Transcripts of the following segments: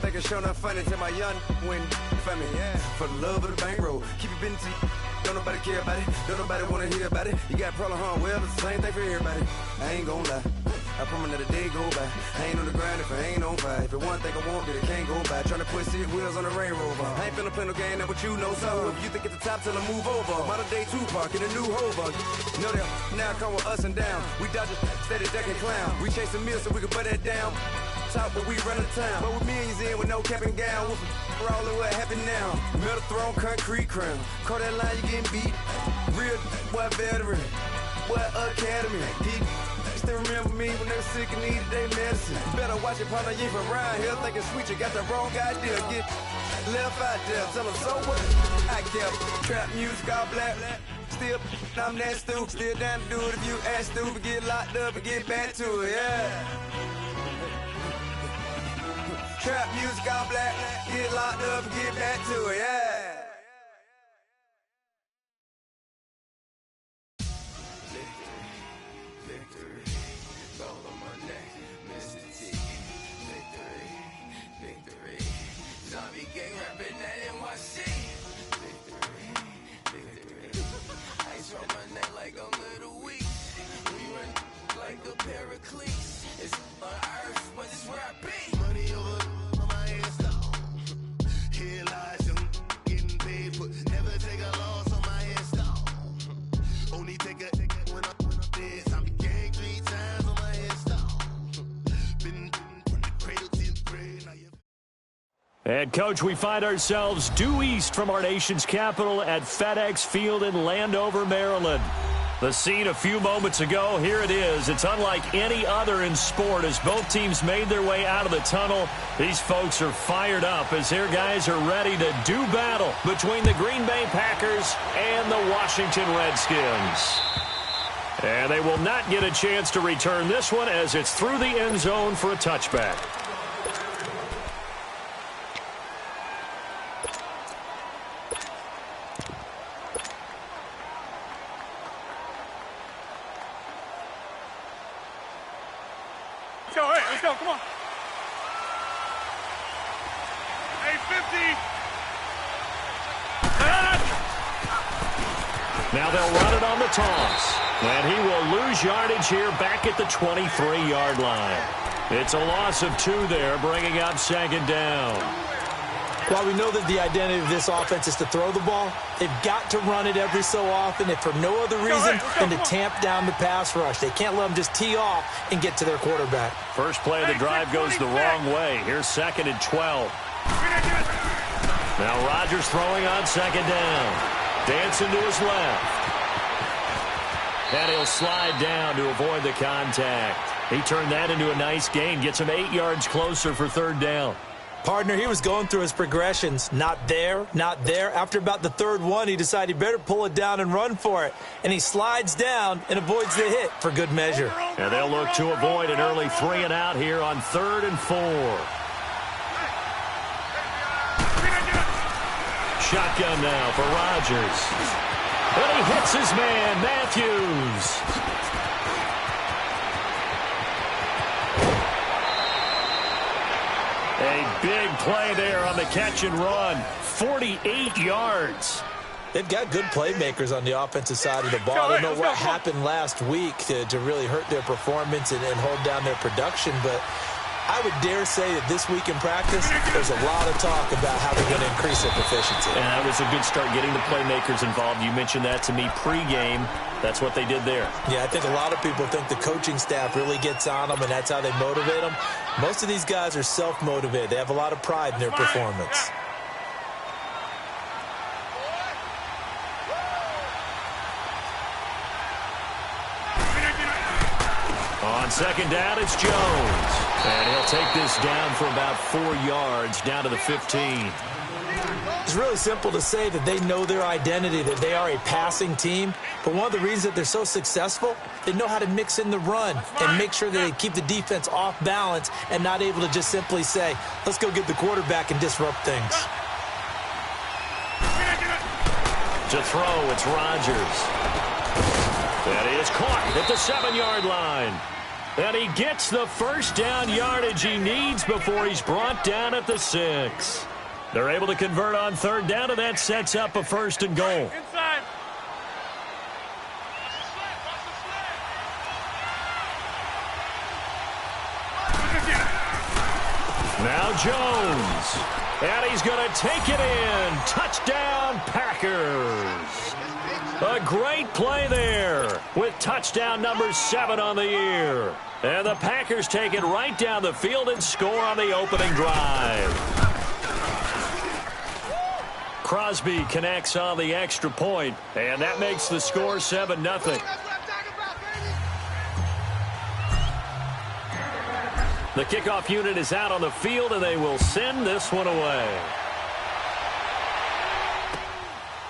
think it's sure not funny till my young win for me. Yeah. For the love of the bankroll, keep it busy. Don't nobody care about it. Don't nobody wanna hear about it. You got a problem, huh? Well, it's the same thing for everybody. I ain't gon' lie. I promise that a day go by. I ain't on the grind if I ain't on fire. If it one thing I want, then it can't go by. Tryna put 6 wheels on the Range Rover. I ain't finna play no game, that what you know. So if you think at the top till I move over. Modern day Tupac in a new Hova. Know that now come with us and down. We dodge it, steady ducking clown. We chasing meals so we can put that down. Top, but we run the town. But with millions in with no cap and gown. We're all in what happened now. Metal throne, concrete crown. Call that line, you getting beat. Real boy veteran. Boy academy. He still remember me when they were sick and needed their medicine. Better watch it, partner, you from around here thinking sweet. You got the wrong idea. Get left out there. Tell them so what? I kept trap music all black. Still, I'm that stupid. Still down to do it if you ask stupid. Get locked up and get back to it, yeah. Trap music all black. Get locked up and get back to it, yeah. It's on earth, but it's where I be. Money over my head, stop. Here lies young, getting paid, but never take a loss on my head, stop. Only take a when I'm dead. I be gang 3 times on my head, stop. Been from the cradle to the grave. And, Coach, we find ourselves due east from our nation's capital at FedEx Field in Landover, Maryland. The scene a few moments ago, here it is. It's unlike any other in sport as both teams made their way out of the tunnel. These folks are fired up as their guys are ready to do battle between the Green Bay Packers and the Washington Redskins. And they will not get a chance to return this one as it's through the end zone for a touchback. Let's go, come on. Hey, 50. Now they'll run it on the toss. And he will lose yardage here back at the 23-yard line. It's a loss of 2 there, bringing up second down. While we know that the identity of this offense is to throw the ball, they've got to run it every so often, if for no other reason than to tamp down the pass rush. They can't let them just tee off and get to their quarterback. First play of the drive goes the wrong way. Here's 2nd and 12. Now Rodgers throwing on second down. Dancing to his left. And he'll slide down to avoid the contact. He turned that into a nice gain. Gets him 8 yards closer for 3rd down. Partner, he was going through his progressions. Not there, not there. After about the 3rd one, he decided he better pull it down and run for it. And he slides down and avoids the hit for good measure. And they'll look to avoid an early 3 and out here on 3rd and 4. Shotgun now for Rodgers. And he hits his man, Matthews. A big play there on the catch and run. 48 yards. They've got good playmakers on the offensive side of the ball. I don't know what happened last week to really hurt their performance and hold down their production, but I would dare say that this week in practice, there's a lot of talk about how they're going to increase their proficiency. And that was a good start getting the playmakers involved. You mentioned that to me pregame. That's what they did there. Yeah, I think a lot of people think the coaching staff really gets on them, and that's how they motivate them. Most of these guys are self-motivated. They have a lot of pride in their performance. On second down, it's Jones. And he'll take this down for about 4 yards, down to the 15. It's really simple to say that they know their identity, that they are a passing team. But one of the reasons that they're so successful, they know how to mix in the run and make sure that they keep the defense off balance and not able to just simply say, let's go get the quarterback and disrupt things. To throw, it's Rodgers. That is caught at the 7-yard line. And he gets the first down yardage he needs before he's brought down at the 6. They're able to convert on third down, and that sets up a 1st and goal. Inside. Now Jones. And he's going to take it in. Touchdown, Packers. A great play there with touchdown number 7 on the year. And the Packers take it right down the field and score on the opening drive. Crosby connects on the extra point, and that makes the score 7-0. The kickoff unit is out on the field, and they will send this one away.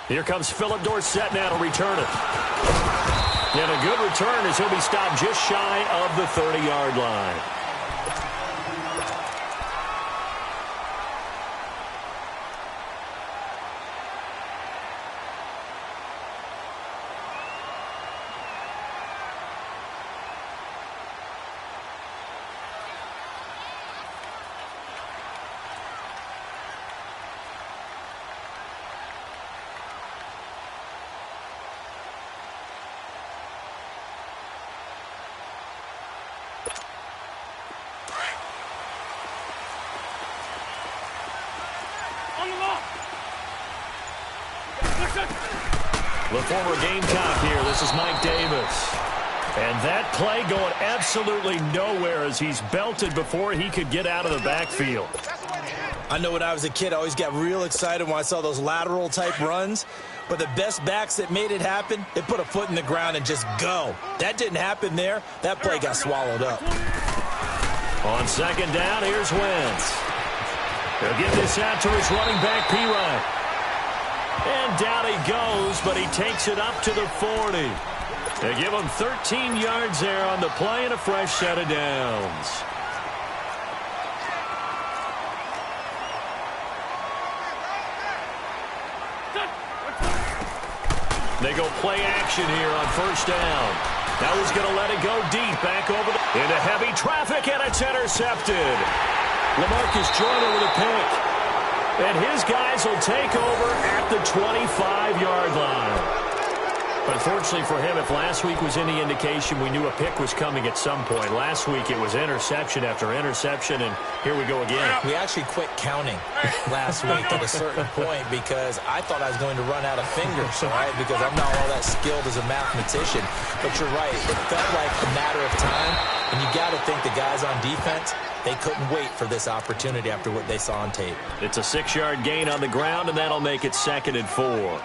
Here comes Philip Dorsett now to return it. And a good return as he'll be stopped just shy of the 30-yard line. The former Gamecock here. This is Mike Davis. And that play going absolutely nowhere as he's belted before he could get out of the backfield. I know when I was a kid, I always got real excited when I saw those lateral-type runs. But the best backs that made it happen, they put a foot in the ground and just go. That didn't happen there. That play got swallowed up. On second down, here's Wentz. He'll get this out to his running back, P-Ryan. And down he goes, but he takes it up to the 40. They give him 13 yards there on the play and a fresh set of downs. They go play action here on first down. Now he's going to let it go deep back over into heavy traffic, and it's intercepted. LaMarcus Joyner with a pick. And his guys will take over at the 25-yard line. Unfortunately for him, if last week was any indication, we knew a pick was coming at some point. Last week it was interception after interception, and here we go again. We actually quit counting last week at a certain point because I thought I was going to run out of fingers, right? Because I'm not all that skilled as a mathematician. But you're right. It felt like a matter of time, and you got to think the guys on defense, they couldn't wait for this opportunity after what they saw on tape. It's a 6-yard gain on the ground, and that'll make it 2nd and 4.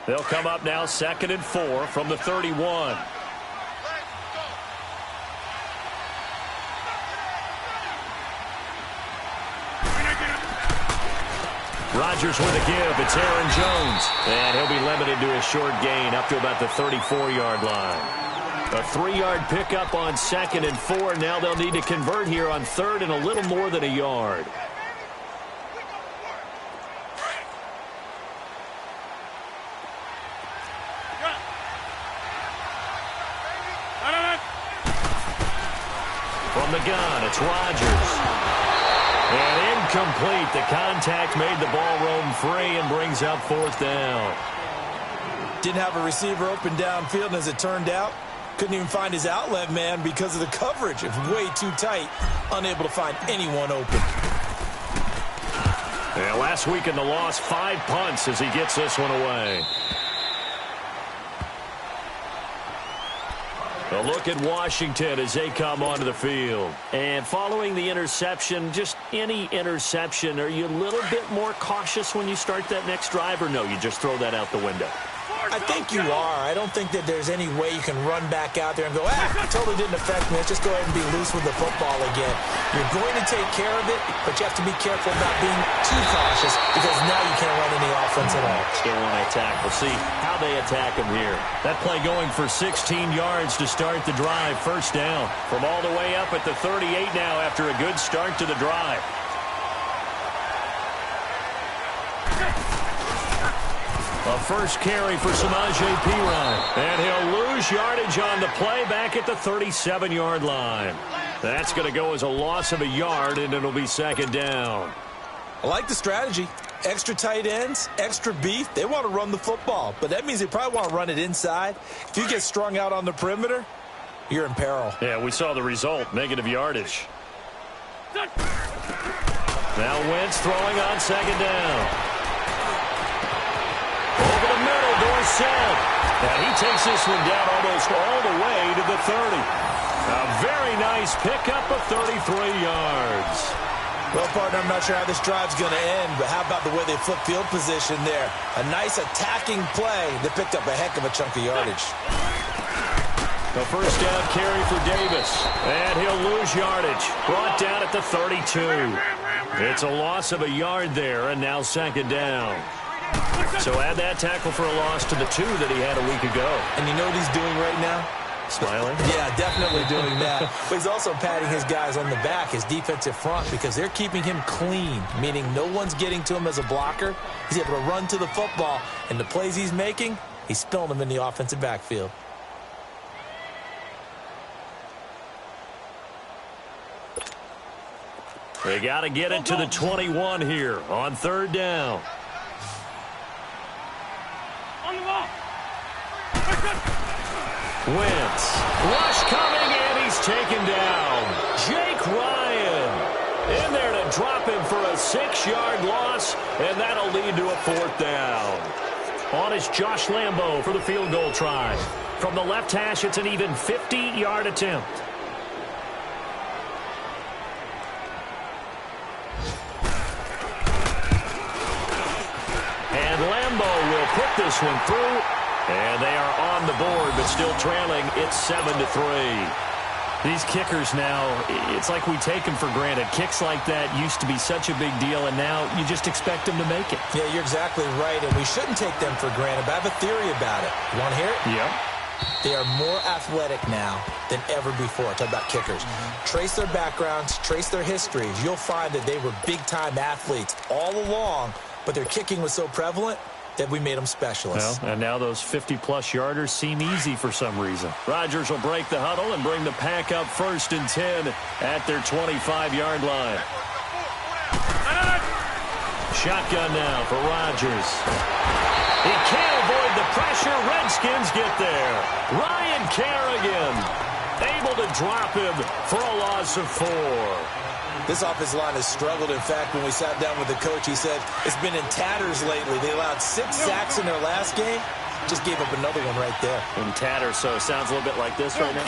They'll come up now 2nd and 4 from the 31. Rodgers with a give. It's Aaron Jones. And he'll be limited to a short gain up to about the 34-yard line. A 3-yard pickup on 2nd and 4. Now they'll need to convert here on 3rd and a little more than a yard. From the gun, it's Rodgers. And incomplete. The contact made the ball roam free and brings up 4th down. Didn't have a receiver open downfield, and as it turned out, couldn't even find his outlet man because of the coverage. It was way too tight, unable to find anyone open. Yeah, last week in the loss, 5 punts as he gets this one away. A look at Washington as they come onto the field. And following the interception, just any interception, are you a little bit more cautious when you start that next drive, or no, you just throw that out the window? I think you are. I don't think that there's any way you can run back out there and go, it totally didn't affect me. Let's just go ahead and be loose with the football again. You're going to take care of it, but you have to be careful about being too cautious because now you can't run any offense at all. Still want to attack. We'll see how they attack him here. That play going for 16 yards to start the drive. First down from all the way up at the 38 now after a good start to the drive. A first carry for Samaje Perine. And he'll lose yardage on the play back at the 37-yard line. That's going to go as a loss of a yard, and it'll be second down. I like the strategy. Extra tight ends, extra beef. They want to run the football, but that means they probably want to run it inside. If you get strung out on the perimeter, you're in peril. Yeah, we saw the result, negative yardage. Now Wentz throwing on second down. Over the middle, Dorsett. And he takes this one down almost all the way to the 30. A very nice pickup of 33 yards. Well, partner, I'm not sure how this drive's going to end, but how about the way they flip field position there? A nice attacking play that picked up a heck of a chunk of yardage. The first down carry for Davis. And he'll lose yardage. Brought down at the 32. It's a loss of a yard there, and now second down. So add that tackle for a loss to the 2 that he had a week ago. And you know what he's doing right now? Smiling? Yeah, definitely doing that. But he's also patting his guys on the back, his defensive front, because they're keeping him clean, meaning no one's getting to him as a blocker. He's able to run to the football, and the plays he's making, he's spilling them in the offensive backfield. They got to get it to the 21 here on third down. On the ball. Wentz. Rush coming, and he's taken down. Jake Ryan in there to drop him for a 6-yard loss, and that'll lead to a fourth down. On is Josh Lambo for the field goal try. From the left hash, it's an even 50-yard attempt. And Lambo will put this one through. And they are on the board, but still trailing. It's 7-3. These kickers now, it's like we take them for granted. Kicks like that used to be such a big deal, and now you just expect them to make it. Yeah, you're exactly right, and we shouldn't take them for granted, but I have a theory about it. You want to hear it? Yep. They are more athletic now than ever before. Talk about kickers. Trace their backgrounds, trace their histories. You'll find that they were big-time athletes all along, but their kicking was so prevalent that we made them specialists. Well, and now those 50-plus yarders seem easy for some reason. Rodgers will break the huddle and bring the pack up 1st and 10 at their 25-yard line. Shotgun now for Rodgers. He can't avoid the pressure. Redskins get there. Ryan Kerrigan able to drop him for a loss of 4. This offensive line has struggled. In fact, when we sat down with the coach, he said it's been in tatters lately. They allowed 6 sacks in their last game. Just gave up another one right there. In tatters, so it sounds a little bit like this right now.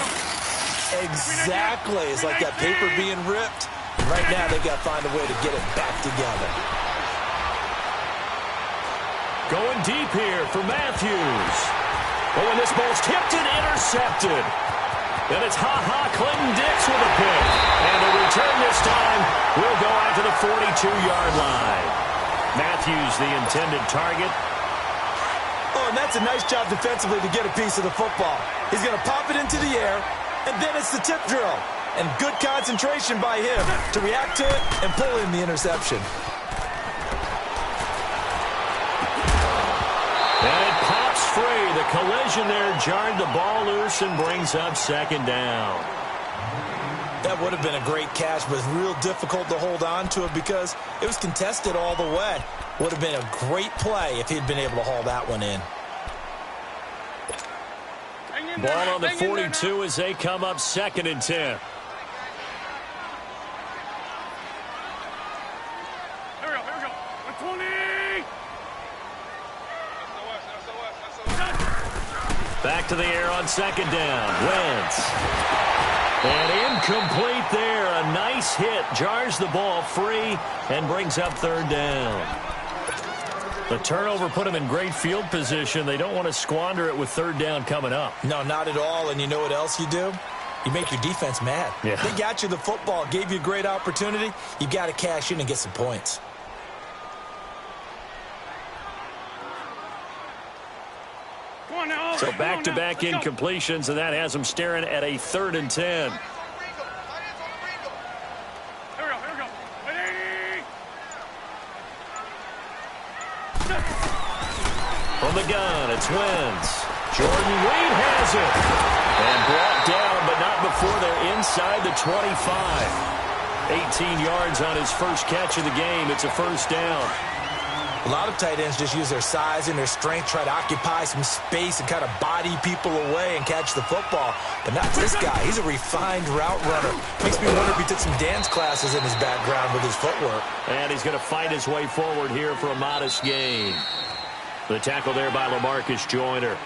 Exactly. It's like that paper being ripped. Right now, they got to find a way to get it back together. Going deep here for Matthews. Oh, and this ball's tipped and intercepted. And it's Clinton Dix with a pick. And the return this time will go out to the 42-yard line. Matthews, the intended target. Oh, and that's a nice job defensively to get a piece of the football. He's going to pop it into the air, and then it's the tip drill. And good concentration by him to react to it and pull in the interception. And it pops free. The collision there jarred the ball loose and brings up second down. That would have been a great catch, but it's real difficult to hold on to it because it was contested all the way. Would have been a great play if he'd been able to haul that one in. Ball on the 42 as they come up 2nd and 10. Here we go. 120. Back to the air on 2nd down. Wentz. And incomplete there. A nice hit. Jars the ball free and brings up 3rd down. The turnover put them in great field position. They don't want to squander it with 3rd down coming up. No, not at all. And you know what else you do? You make your defense mad. Yeah. They got you the football, gave you a great opportunity. You got to cash in and get some points. So back-to-back incompletions, and that has them staring at a 3rd and 10. Here we go. Ready? From the gun, it's Wentz. Jordan Reed has it. And brought down, but not before they're inside the 25. 18 yards on his first catch of the game. It's a first down. A lot of tight ends just use their size and their strength, try to occupy some space and kind of body people away and catch the football. But not this guy. He's a refined route runner. Makes me wonder if he took some dance classes in his background with his footwork. And he's going to fight his way forward here for a modest gain. The tackle there by LaMarcus Joyner.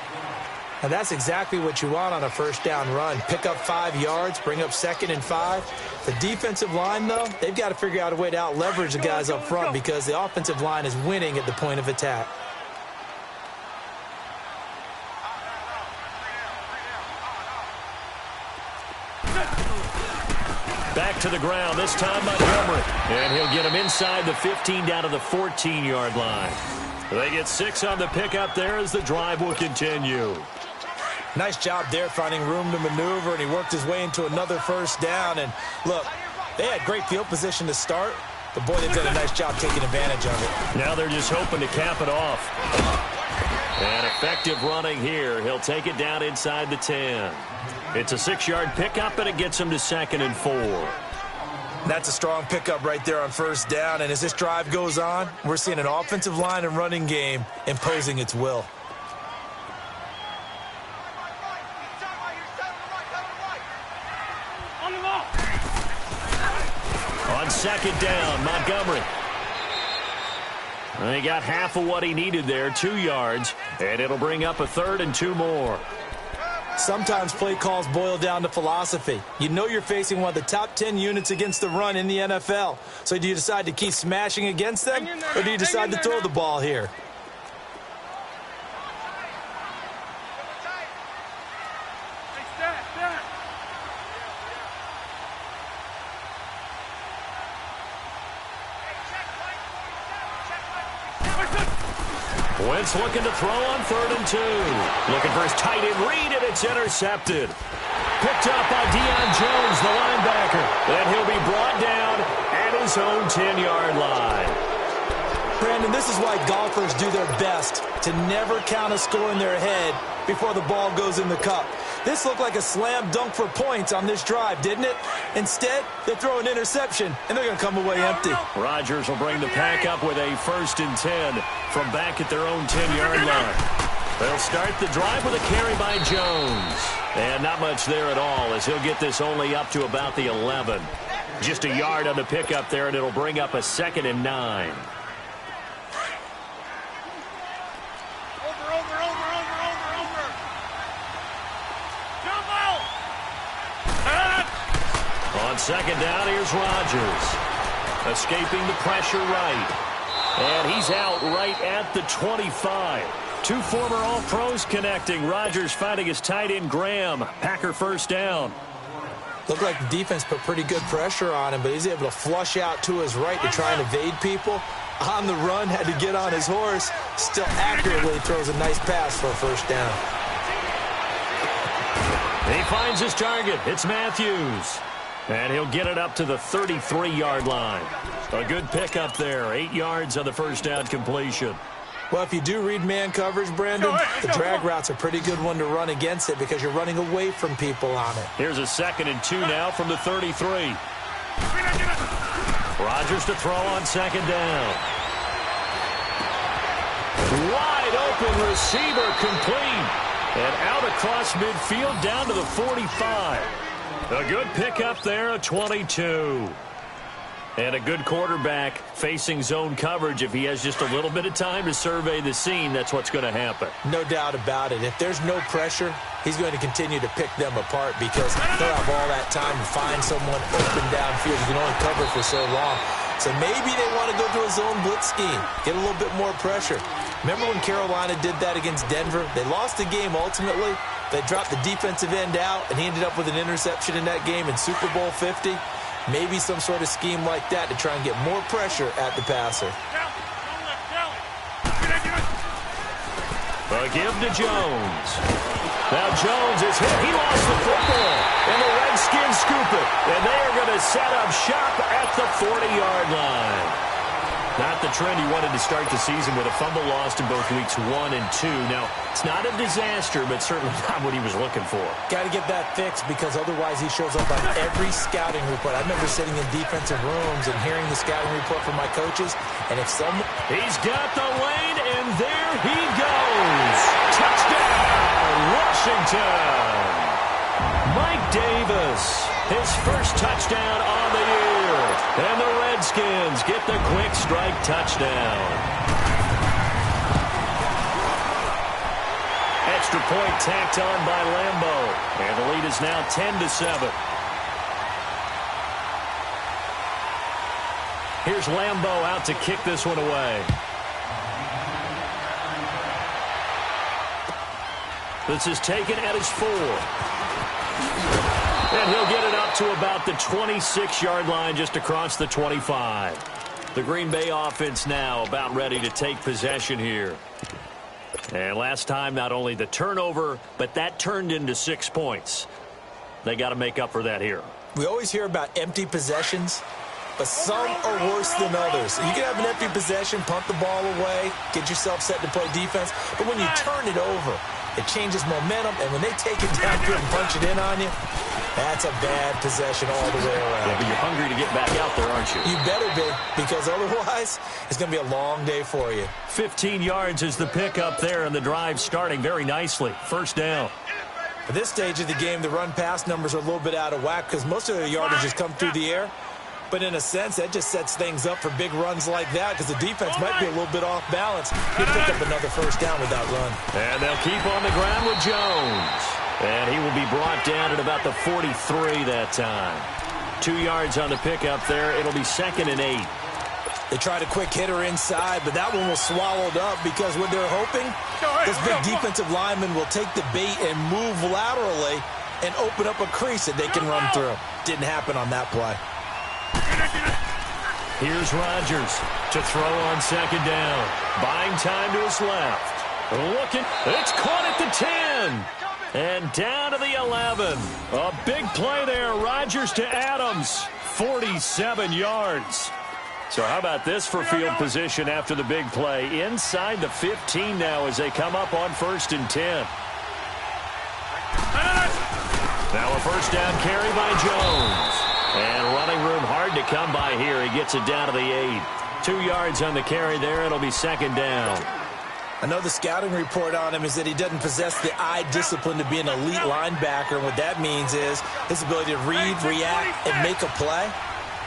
Now that's exactly what you want on a first down run. Pick up 5 yards, bring up 2nd and 5. The defensive line, though, they've got to figure out a way to out-leverage the guys up front because the offensive line is winning at the point of attack. Back to the ground, this time Montgomery. And he'll get him inside the 15 down to the 14-yard line. They get 6 on the pickup there as the drive will continue. Nice job there finding room to maneuver, and he worked his way into another first down. And look, they had great field position to start, but boy, they've done a nice job taking advantage of it. Now they're just hoping to cap it off. And effective running here. He'll take it down inside the 10. It's a 6-yard pickup, and it gets him to 2nd and 4. That's a strong pickup right there on first down. And as this drive goes on, we're seeing an offensive line and running game imposing its will. On 2nd down, Montgomery. And he got half of what he needed there, 2 yards. And it'll bring up a 3rd and 2 more. Sometimes play calls boil down to philosophy. You know you're facing one of the top 10 units against the run in the NFL. So do you decide to keep smashing against them, or do you decide to throw the ball here? Wentz looking to throw on 3rd and 2. Looking for his tight end read, and it's intercepted. Picked up by Deion Jones, the linebacker. Then he'll be brought down at his own 10-yard line. Brandon, this is why golfers do their best to never count a score in their head before the ball goes in the cup. This looked like a slam dunk for points on this drive, didn't it? Instead, they throw an interception, and they're going to come away empty. Rodgers will bring the pack up with a 1st and 10 from back at their own 10-yard line. They'll start the drive with a carry by Jones. And not much there at all as he'll get this only up to about the 11. Just a yard on the pickup there, and it'll bring up a 2nd and 9. On 2nd down, here's Rodgers. Escaping the pressure right. And he's out right at the 25. 2 former All-Pros connecting. Rodgers finding his tight end, Graham. Packer first down. Looked like the defense put pretty good pressure on him, but he's able to flush out to his right to try and evade people. On the run, had to get on his horse. Still accurately throws a nice pass for a first down. He finds his target. It's Matthews. And he'll get it up to the 33-yard line. A good pickup there. 8 yards on the first down completion. Well, if you do read man coverage, Brandon, the drag route's a pretty good one to run against it because you're running away from people on it. Here's a 2nd and 2 now from the 33. Rodgers to throw on 2nd down. Wide open receiver complete. And out across midfield down to the 45. A good pickup there, a 22. And a good quarterback facing zone coverage. If he has just a little bit of time to survey the scene, that's what's going to happen. No doubt about it. If there's no pressure, he's going to continue to pick them apart because they'll have all that time to find someone open downfield. You can only cover for so long. So maybe they want to go to a zone blitz scheme, get a little bit more pressure. Remember when Carolina did that against Denver? They lost the game ultimately. They dropped the defensive end out, and he ended up with an interception in that game in Super Bowl 50. Maybe some sort of scheme like that to try and get more pressure at the passer. A give to Jones. Now Jones is hit. He lost the football. And the Redskins scoop it. And they are going to set up shop at the 40-yard line. Not the trend he wanted to start the season with a fumble lost in both weeks 1 and 2. Now, it's not a disaster, but certainly not what he was looking for. Got to get that fixed because otherwise he shows up on every scouting report. I remember sitting in defensive rooms and hearing the scouting report from my coaches, and if someone... He's got the lane, and there he goes. Touchdown, Washington. Mike Davis, his first touchdown on the year. And the Redskins get the quick strike touchdown. Extra point tacked on by Lambo. And the lead is now 10-7. Here's Lambo out to kick this one away. This is taken at his 4. And he'll get it up to about the 26-yard line just across the 25. The Green Bay offense now about ready to take possession here. And last time, not only the turnover, but that turned into 6 points. They got to make up for that here. We always hear about empty possessions, but some are worse than others. You can have an empty possession, punt the ball away, get yourself set to play defense, but when you turn it over, it changes momentum, and when they take it downfield and punch it in on you, that's a bad possession all the way around. Yeah, but you're hungry to get back out there, aren't you? You better be, because otherwise it's going to be a long day for you. 15 yards is the pickup there, and the drive starting very nicely. First down. At this stage of the game, the run-pass numbers are a little bit out of whack because most of the yardage has come through the air. But in a sense, that just sets things up for big runs like that because the defense might be a little bit off balance. He'll pick up another first down with that run. And they'll keep on the ground with Jones. And he will be brought down at about the 43 that time. 2 yards on the pickup there. It'll be 2nd and 8. They tried a quick hitter inside, but that one was swallowed up because what they're hoping, this big defensive lineman will take the bait and move laterally and open up a crease that they can run through. Didn't happen on that play. Here's Rodgers to throw on 2nd down. Buying time to his left. Looking. It's caught at the 10. And down to the 11. A big play there. Rodgers to Adams. 47 yards. So how about this for field position after the big play? Inside the 15 now as they come up on 1st and 10. Now a first down carry by Jones. And running room hard to come by here. He gets it down to the 8. 2 yards on the carry there. It'll be 2nd down. I know the scouting report on him is that he doesn't possess the eye discipline to be an elite linebacker. And what that means is his ability to read, react, and make a play.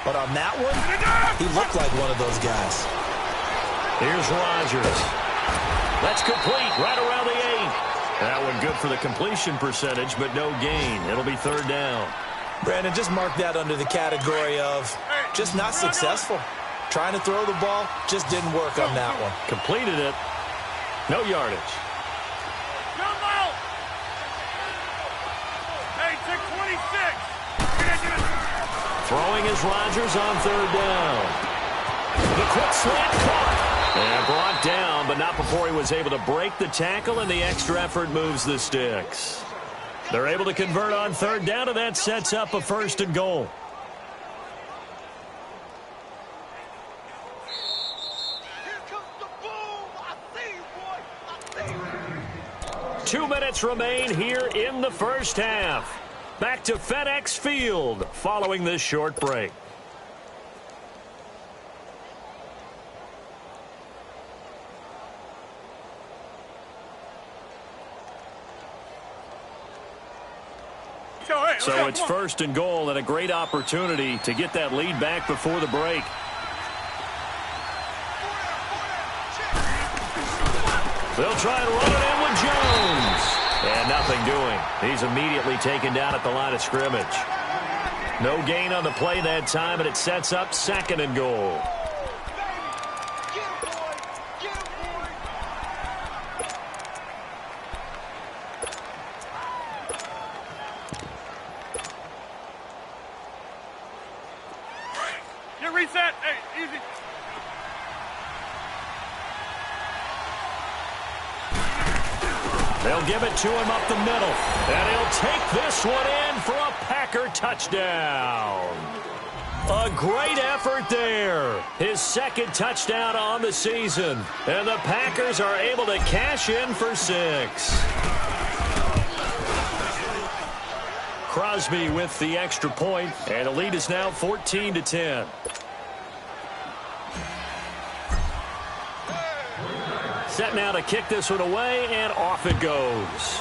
But on that one, he looked like one of those guys. Here's Rodgers. That's complete right around the 8. That one good for the completion percentage, but no gain. It'll be 3rd down. Brandon, just mark that under the category of just not successful. Trying to throw the ball just didn't work on that one. Completed it. No yardage. Hey, take 26. Throwing is Rodgers on 3rd down. The quick slant caught. And brought down, but not before he was able to break the tackle, and the extra effort moves the sticks. They're able to convert on 3rd down, and that sets up a 1st and goal. Here comes the boom. I see you, boy. I see you. 2 minutes remain here in the first half. Back to FedEx Field following this short break. So it's 1st and goal and a great opportunity to get that lead back before the break. They'll try and run it in with Jones. And nothing doing. He's immediately taken down at the line of scrimmage. No gain on the play that time, and it sets up 2nd and goal. Reset. Hey, easy. They'll give it to him up the middle. And he'll take this one in for a Packer touchdown. A great effort there. His second touchdown on the season. And the Packers are able to cash in for 6. Crosby with the extra point, and the lead is now 14-10. Set now to kick this one away, and off it goes.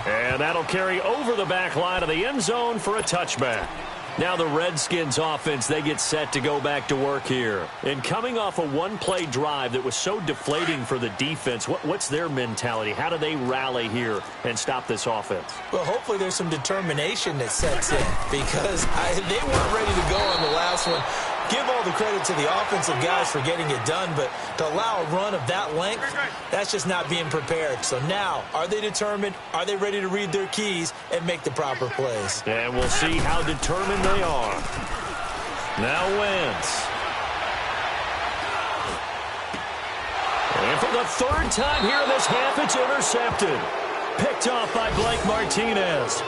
And that'll carry over the back line of the end zone for a touchback. Now the Redskins offense, they get set to go back to work here. And coming off a one-play drive that was so deflating for the defense, what's their mentality? How do they rally here and stop this offense? Well, hopefully there's some determination that sets in because they weren't ready to go on the last one. Give all the credit to the offensive guys for getting it done, but to allow a run of that length, that's just not being prepared. So now, are they determined? Are they ready to read their keys and make the proper plays? And we'll see how determined they are. Now Wentz. And for the third time here in this half, it's intercepted. Picked off by Blake Martinez.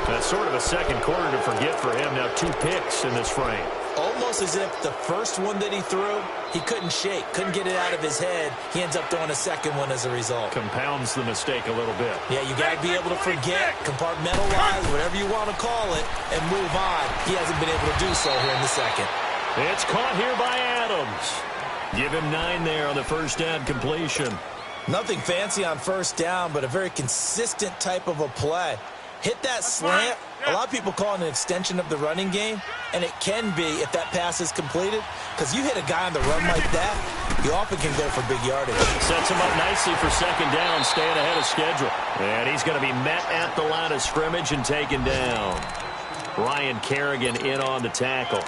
That's sort of a second quarter to forget for him. Now 2 picks in this frame. Almost as if the first one that he threw, he couldn't shake, couldn't get it out of his head. He ends up throwing a second one as a result. Compounds the mistake a little bit. Yeah, you got to be able to forget, compartmentalize, whatever you want to call it, and move on. He hasn't been able to do so here in the second. It's caught here by Adams. Give him 9 there on the first down completion. Nothing fancy on first down, but a very consistent type of a play. Hit that slant. A lot of people call it an extension of the running game, and it can be if that pass is completed, because you hit a guy on the run like that, you often can go for big yardage. Sets him up nicely for second down, staying ahead of schedule. And he's going to be met at the line of scrimmage and taken down. Ryan Kerrigan in on the tackle.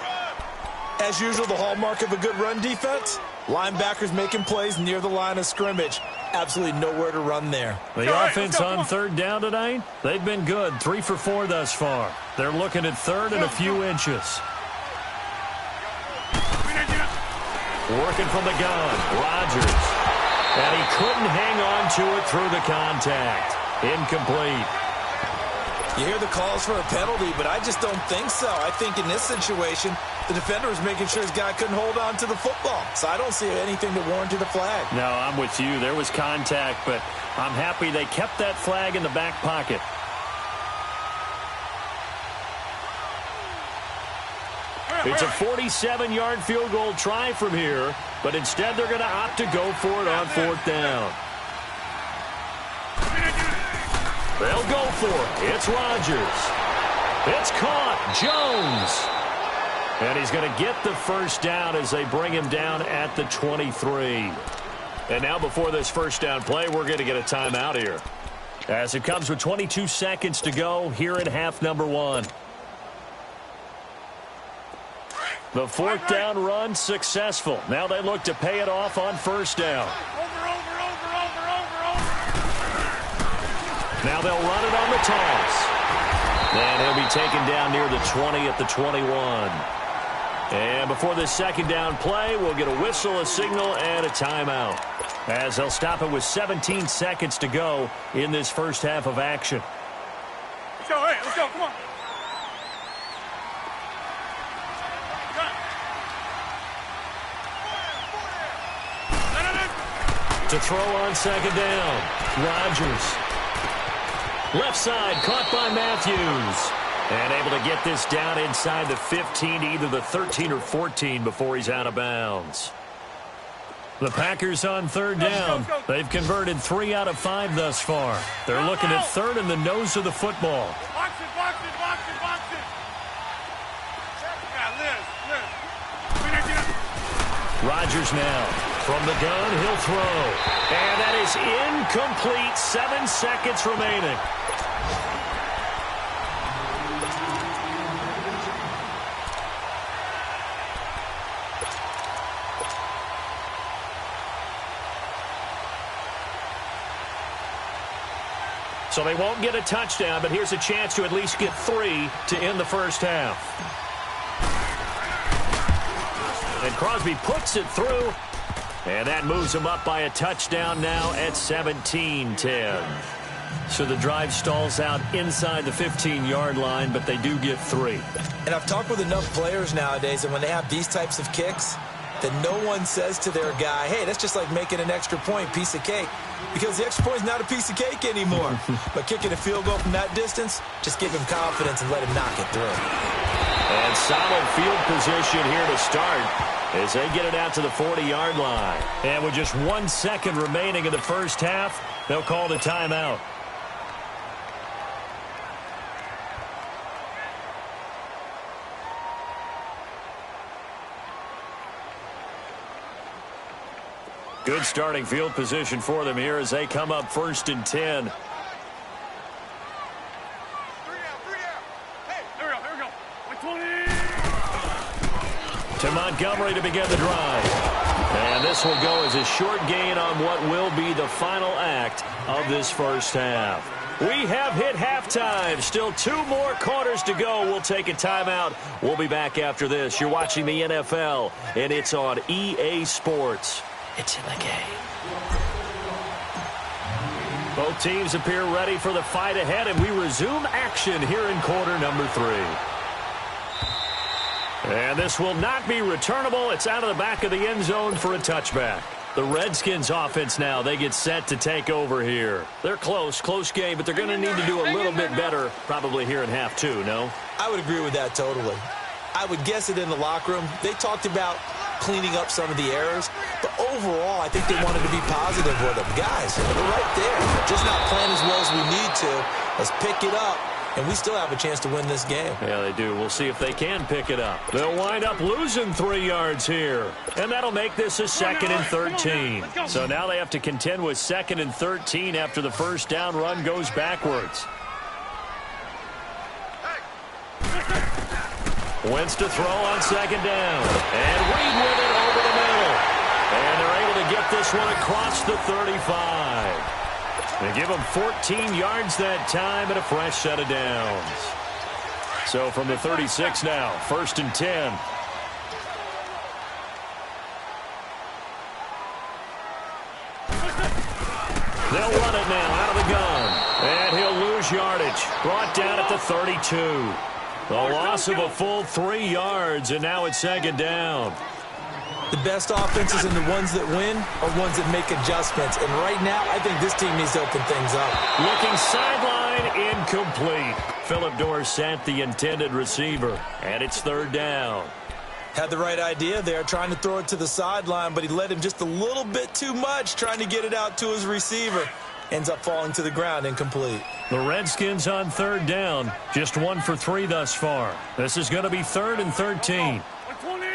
As usual, the hallmark of a good run defense, linebackers making plays near the line of scrimmage. Absolutely nowhere to run there. The offense on third down tonight, they've been good. 3 for 4 thus far. They're looking at third and a few inches. Working from the gun, Rodgers. And he couldn't hang on to it through the contact. Incomplete. You hear the calls for a penalty, but I just don't think so. I think in this situation, the defender was making sure his guy couldn't hold on to the football. So I don't see anything to warrant a flag. No, I'm with you. There was contact, but I'm happy they kept that flag in the back pocket. It's a 47-yard field goal try from here, but instead they're going to opt to go for it on fourth down. They'll go for it. It's Rodgers. It's caught. Jones. And he's going to get the first down as they bring him down at the 23. And now before this first down play, we're going to get a timeout here. As it comes with 22 seconds to go here in half number 1. The fourth down run successful. Now they look to pay it off on first down. Now they'll run it on the toss. And he'll be taken down near the 20 at the 21. And before this second down play, we'll get a whistle, a signal, and a timeout. As they'll stop it with 17 seconds to go in this first half of action. Let's go, hey, let's go, come on. To throw on second down, Rodgers. Left side, caught by Matthews. And able to get this down inside the 15, either the 13 or 14 before he's out of bounds. The Packers on third down. They've converted 3 out of 5 thus far. They're looking at third in the nose of the football. Box it, box it, box it, box it. Yeah, Liz. Rodgers now. From the gun, he'll throw. And that is incomplete. 7 seconds remaining. So they won't get a touchdown, but here's a chance to at least get 3 to end the first half. And Crosby puts it through. And that moves him up by a touchdown now at 17-10. So the drive stalls out inside the 15-yard line, but they do get 3. And I've talked with enough players nowadays, and when they have these types of kicks, that no one says to their guy, hey, that's just like making an extra point, piece of cake. Because the extra point is not a piece of cake anymore. But kicking a field goal from that distance, just give him confidence and let him knock it through. And solid field position here to start as they get it out to the 40-yard line. And with just 1 second remaining in the first half, they'll call the timeout. Good starting field position for them here as they come up 1st and 10. Hey, there we go. 20. To Montgomery to begin the drive. And this will go as a short gain on what will be the final act of this first half. We have hit halftime. Still 2 more quarters to go. We'll take a timeout. We'll be back after this. You're watching the NFL, and it's on EA Sports. It's in the game. Both teams appear ready for the fight ahead, and we resume action here in quarter number 3. And this will not be returnable. It's out of the back of the end zone for a touchback. The Redskins offense now, they get set to take over here. They're close game, but they're going to need to do a little bit better probably here in half 2, no? I would agree with that totally. I would guess it in the locker room. They talked about cleaning up some of the errors, but overall, I think they wanted to be positive with them. Guys, we're right there. Just not playing as well as we need to. Let's pick it up, and we still have a chance to win this game. Yeah, they do. We'll see if they can pick it up. They'll wind up losing 3 yards here, and that'll make this a 2nd and 13. So now they have to contend with 2nd and 13 after the first down run goes backwards. Wentz to throw on 2nd down. And Reed with it over the middle. And they're able to get this one across the 35. They give them 14 yards that time and a fresh set of downs. So from the 36 now, 1st and 10. They'll run it now out of the gun. And he'll lose yardage. Brought down at the 32. The loss of a full 3 yards, and now it's 2nd down. The best offenses and the ones that win are ones that make adjustments. And right now, I think this team needs to open things up. Looking sideline, incomplete. Phillip Dorsett, the intended receiver, and it's 3rd down. Had the right idea there, trying to throw it to the sideline, but he led him just a little bit too much, trying to get it out to his receiver. Ends up falling to the ground, incomplete. The Redskins on 3rd down, just 1 for 3 thus far. This is going to be 3rd and 13. 20.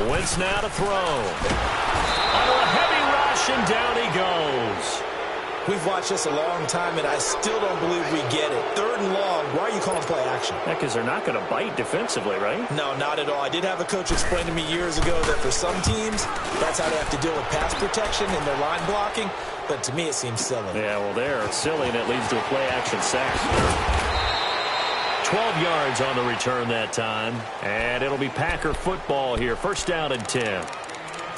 Wentz now to throw. Under a heavy rush, and down he goes. We've watched this a long time, and I still don't believe we get it. 3rd and long, why are you calling play action? Yeah, because they're not going to bite defensively, right? No, not at all. I did have a coach explain to me years ago that for some teams, that's how they have to deal with pass protection and their line blocking. But to me, it seems silly. Yeah, well, they're silly, and it leads to a play action sack. 12 yards on the return that time, and it'll be Packer football here. 1st down and 10.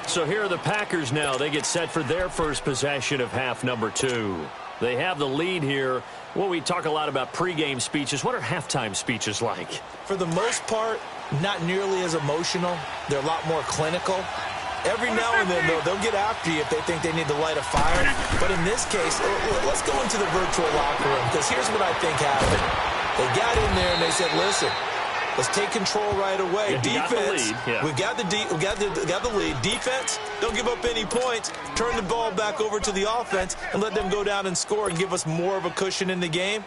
So here are the Packers now. They get set for their first possession of half number 2. They have the lead here. Well, we talk a lot about pregame speeches. What are halftime speeches like? For the most part, not nearly as emotional. They're a lot more clinical. Every now and then, though, they'll get after you if they think they need to light a fire. But in this case, let's go into the virtual locker room, because here's what I think happened. They got in there and they said, listen, let's take control right away. Defense, we've got the lead. Defense, don't give up any points. Turn the ball back over to the offense and let them go down and score and give us more of a cushion in the game.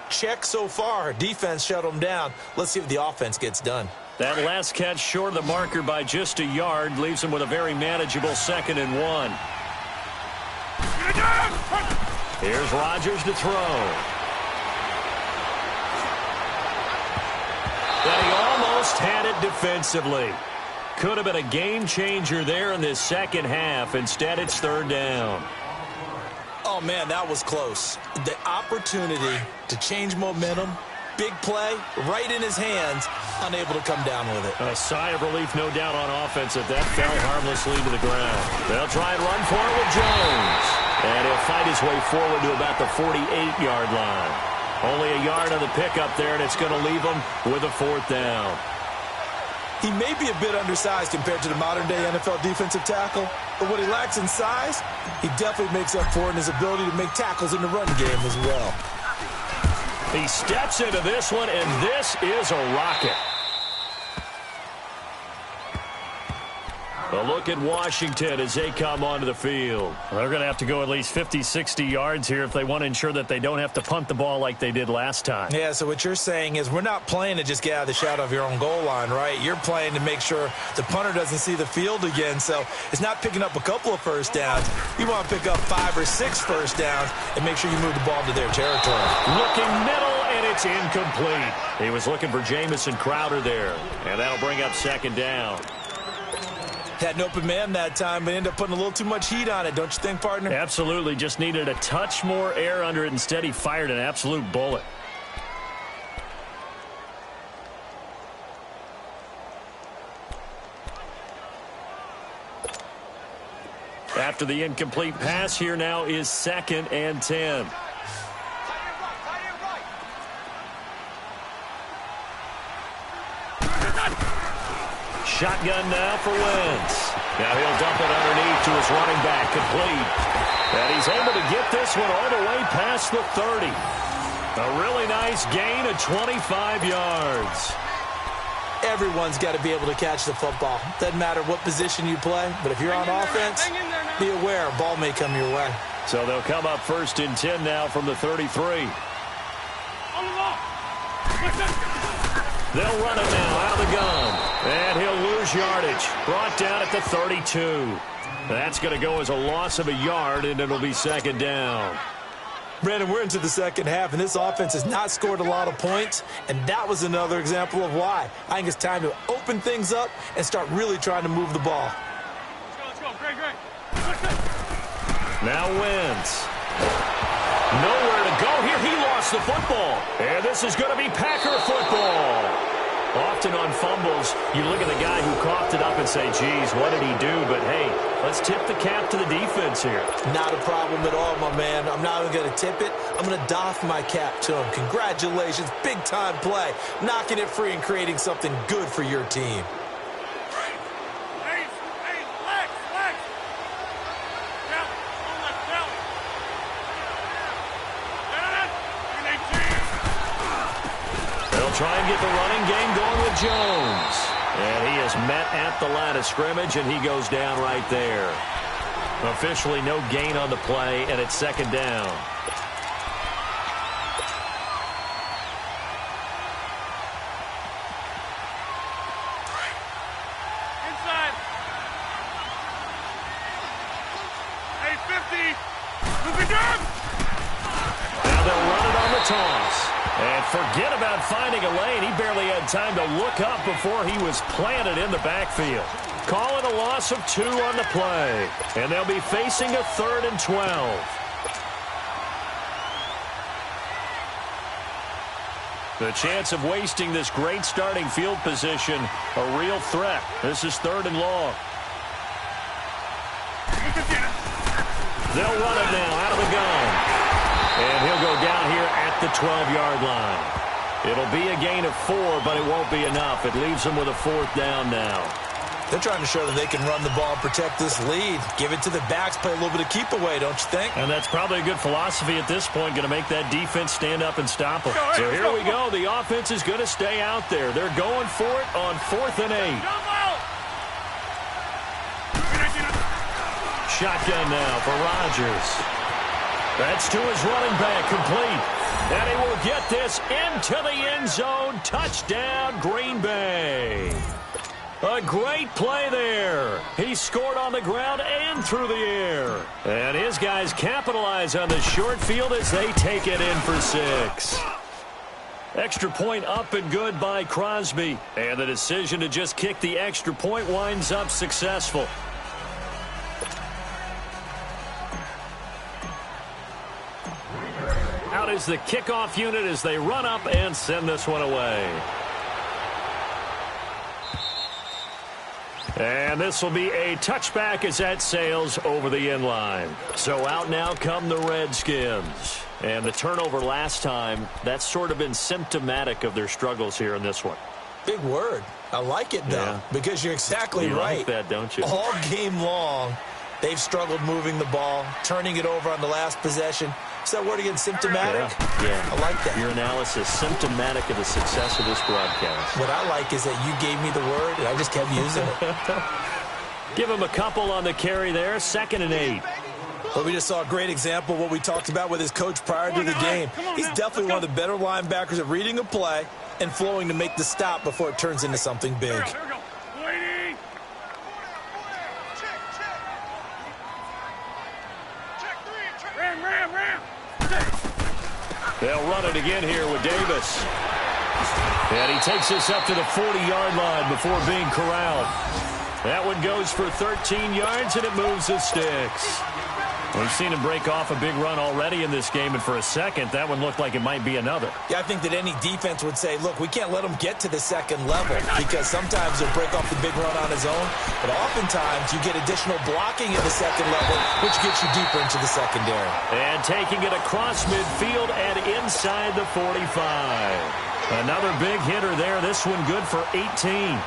Check so far. Defense shut them down. Let's see what the offense gets done. That last catch short of the marker by just a yard leaves them with a very manageable 2nd and 1. Here's Rodgers to throw. But he almost had it defensively. Could have been a game changer there in this second half. Instead, it's 3rd down. Oh, man, that was close. The opportunity to change momentum Big play, right in his hands, unable to come down with it. A sigh of relief, no doubt, on offense that fell harmlessly to the ground. They'll try and run for it with Jones. And he'll fight his way forward to about the 48-yard line. Only a yard on the pickup there, and it's going to leave him with a 4th down. He may be a bit undersized compared to the modern-day NFL defensive tackle, but what he lacks in size, he definitely makes up for in his ability to make tackles in the run game as well. He steps into this one, and this is a rocket. A look at Washington as they come onto the field. They're going to have to go at least 50, 60 yards here if they want to ensure that they don't have to punt the ball like they did last time. Yeah, so what you're saying is we're not playing to just get out of the shadow of your own goal line, right? You're playing to make sure the punter doesn't see the field again. So it's not picking up a couple of first downs. You want to pick up 5 or 6 first downs and make sure you move the ball to their territory. Looking middle, and it's incomplete. He was looking for Jamison Crowder there, and that'll bring up 2nd down. Had an open man that time, but ended up putting a little too much heat on it, don't you think, partner? Absolutely. Just needed a touch more air under it. Instead, he fired an absolute bullet. After the incomplete pass, here now is 2nd and 10. Shotgun now for Wentz. Now he'll dump it underneath to his running back, complete. And he's able to get this one all the way past the 30. A really nice gain of 25 yards. Everyone's got to be able to catch the football. Doesn't matter what position you play, but if you're on offense, be aware a ball may come your way. So they'll come up 1st and 10 now from the 33. On the ball. They'll run it now out of the gun. And he'll lose yardage. Brought down at the 32. That's going to go as a loss of a yard, and it'll be 2nd down. Brandon, we're into the second half, and this offense has not scored a lot of points, and that was another example of why. I think it's time to open things up and start really trying to move the ball. Let's go. Great. Now Wentz. Nowhere to go here. He lost the football. And this is going to be Packer football. Often on fumbles, you look at the guy who coughed it up and say, geez, what did he do? But, hey, let's tip the cap to the defense here. Not a problem at all, my man. I'm not even going to tip it. I'm going to doff my cap to him. Congratulations. Big-time play. Knocking it free and creating something good for your team. Try and get the running game going with Jones. And he is met at the line of scrimmage, and he goes down right there. Officially no gain on the play, and it's 2nd down. Inside. Hey, 50. Now they'll run it on the toss. And forget about finding a lane. He barely had time to look up before he was planted in the backfield. Call it a loss of 2 on the play. And they'll be facing a 3rd and 12. The chance of wasting this great starting field position, a real threat. This is 3rd and long. They'll run it now out of the gun. And he'll go down here at the 12-yard line. It'll be a gain of 4, but it won't be enough. It leaves them with a 4th down now. They're trying to show that they can run the ball and protect this lead. Give it to the backs, play a little bit of keep away, don't you think? And that's probably a good philosophy at this point, going to make that defense stand up and stop them. So here we go. The offense is going to stay out there. They're going for it on 4th and 8. Shotgun now for Rodgers. That's to his running back, complete. And he will get this into the end zone. Touchdown, Green Bay. A great play there. He scored on the ground and through the air. And his guys capitalize on the short field as they take it in for 6. Extra point up and good by Crosby. And the decision to just kick the extra point winds up successful. Out is the kickoff unit as they run up and send this one away. And this will be a touchback as that sails over the end line. So out now come the Redskins. And the turnover last time, that's sort of been symptomatic of their struggles here in this one. Big word. I like it, though, because you're exactly right. You like that, don't you? All game long, they've struggled moving the ball, turning it over on the last possession. Is that word again, symptomatic? Yeah. I like that. Your analysis, symptomatic of the success of this broadcast. What I like is that you gave me the word, and I just kept using it. Give him a couple on the carry there, 2nd and 8. Well, we just saw a great example of what we talked about with his coach prior to the game. He's definitely one of the better linebackers at reading a play and flowing to make the stop before it turns into something big. Here we go. Waiting. Ram. They'll run it again here with Davis. And he takes this up to the 40-yard line before being corralled. That one goes for 13 yards, and it moves the sticks. We've seen him break off a big run already in this game, and for a second, that one looked like it might be another. Yeah, I think that any defense would say, look, we can't let him get to the second level because sometimes he'll break off the big run on his own, but oftentimes you get additional blocking at the second level, which gets you deeper into the secondary. And taking it across midfield and inside the 45. Another big hitter there. This one good for 18.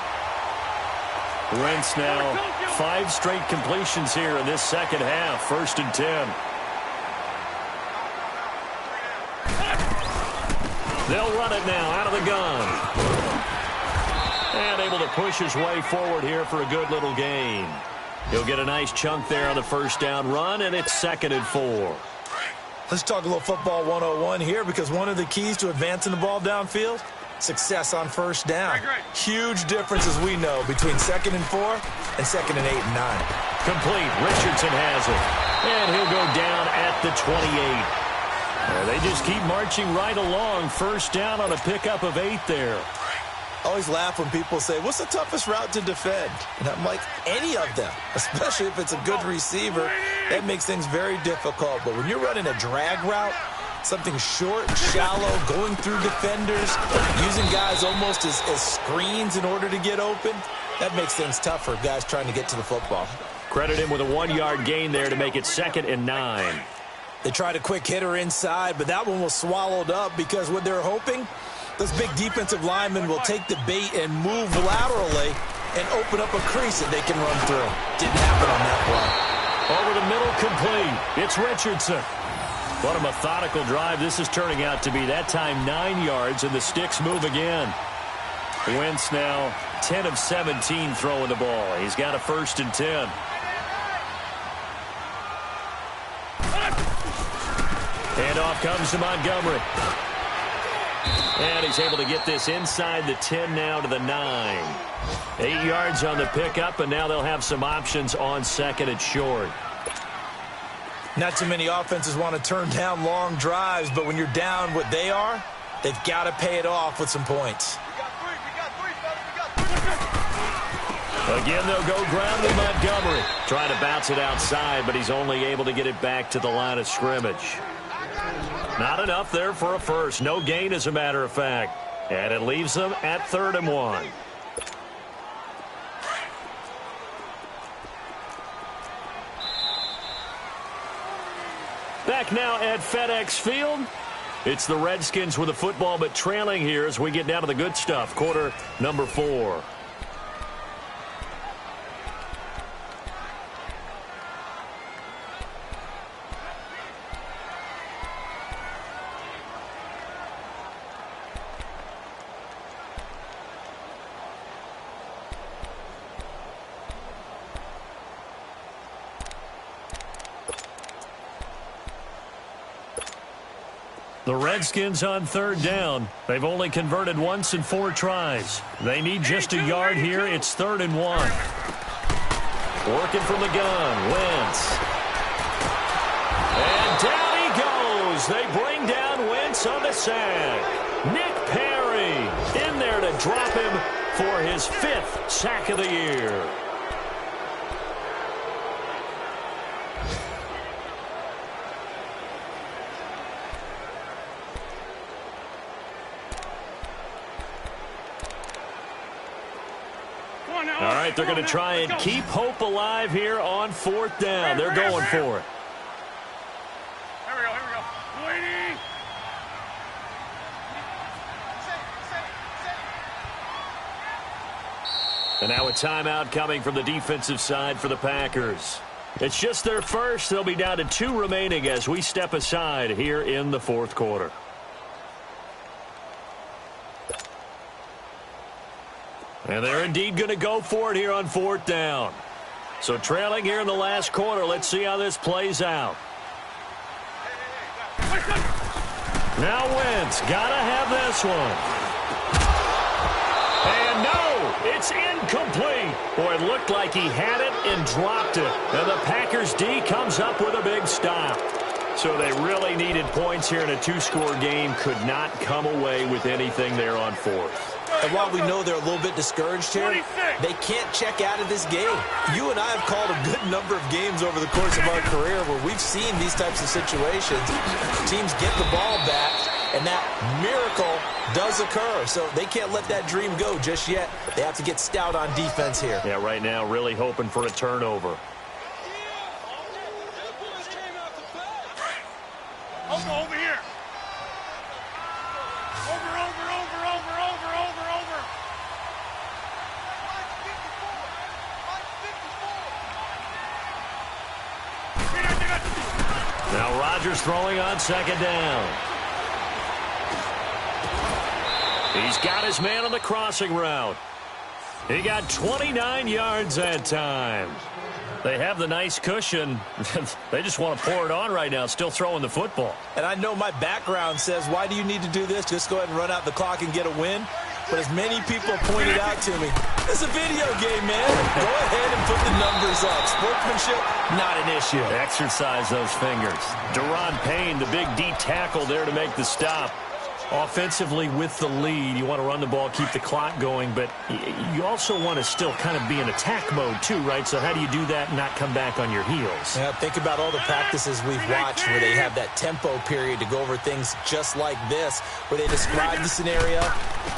Wentz now 5 straight completions here in this second half. 1st and 10. They'll run it now out of the gun. And able to push his way forward here for a good little gain. He'll get a nice chunk there on the 1st down run, and it's 2nd and 4. Let's talk a little football 101 here, because one of the keys to advancing the ball downfield, success on 1st down. Huge difference, as we know, between 2nd and 4 and 2nd and 8 and 9. Complete. Richardson has it. And he'll go down at the 28. They just keep marching right along. 1st down on a pickup of 8 there. I always laugh when people say, what's the toughest route to defend? And I'm like, any of them, especially if it's a good receiver. That makes things very difficult. But when you're running a drag route, something short, shallow, going through defenders, using guys almost as screens in order to get open, that makes things tough for guys trying to get to the football. Credit him with a 1-yard gain there to make it 2nd and 9. They tried a quick hitter inside, but that one was swallowed up because what they're hoping, those big defensive linemen will take the bait and move laterally and open up a crease that they can run through. Didn't happen on that play. Over the middle, complete. It's Richardson. What a methodical drive this is turning out to be. That time 9 yards, and the sticks move again. Wentz now 10 of 17 throwing the ball. He's got a 1st and 10. And off comes to Montgomery. And he's able to get this inside the 10 now to the 9. 8 yards on the pickup, and now they'll have some options on 2nd and short. Not too many offenses want to turn down long drives, but when you're down what they are, they've got to pay it off with some points. Again, they'll go ground to Montgomery. Trying to bounce it outside, but he's only able to get it back to the line of scrimmage. Not enough there for a first. No gain, as a matter of fact. And it leaves them at 3rd and 1. Back now at FedEx Field. It's the Redskins with the football, but trailing here as we get down to the good stuff. Quarter number 4. The Redskins on 3rd down. They've only converted once in 4 tries. They need just a yard here. It's 3rd and 1. Working from the gun. Wentz. And down he goes. They bring down Wentz on the sack. Nick Perry in there to drop him for his 5th sack of the year. All right, they're going to try and keep hope alive here on 4th down. They're going for it. Here we go. Waiting. And now a timeout coming from the defensive side for the Packers. It's just their first. They'll be down to 2 remaining as we step aside here in the 4th quarter. And they're indeed going to go for it here on 4th down. So trailing here in the last quarter. Let's see how this plays out. Now Wentz, gotta have this one. And no, it's incomplete. Boy, it looked like he had it and dropped it. And the Packers D comes up with a big stop. So they really needed points here in a 2-score game. Could not come away with anything there on 4th. And while we know they're a little bit discouraged here, they can't check out of this game. You and I have called a good number of games over the course of our career where we've seen these types of situations. Teams get the ball back, and that miracle does occur. So they can't let that dream go just yet. They have to get stout on defense here. Yeah, right now really hoping for a turnover. Over here. Over. Now Rodgers throwing on 2nd down. He's got his man on the crossing route. He got 29 yards that time. They have the nice cushion. They just want to pour it on right now, still throwing the football. And I know my background says, why do you need to do this? Just go ahead and run out the clock and get a win. But as many people pointed out to me, it's a video game, man. Go ahead and put the numbers up. Sportsmanship, not an issue. Exercise those fingers. Deron Payne, the big D tackle there to make the stop. Offensively with the lead, you want to run the ball, keep the clock going, but you also want to still kind of be in attack mode too, right? So how do you do that and not come back on your heels? Yeah, think about all the practices we've watched where they have that tempo period to go over things just like this, where they describe the scenario,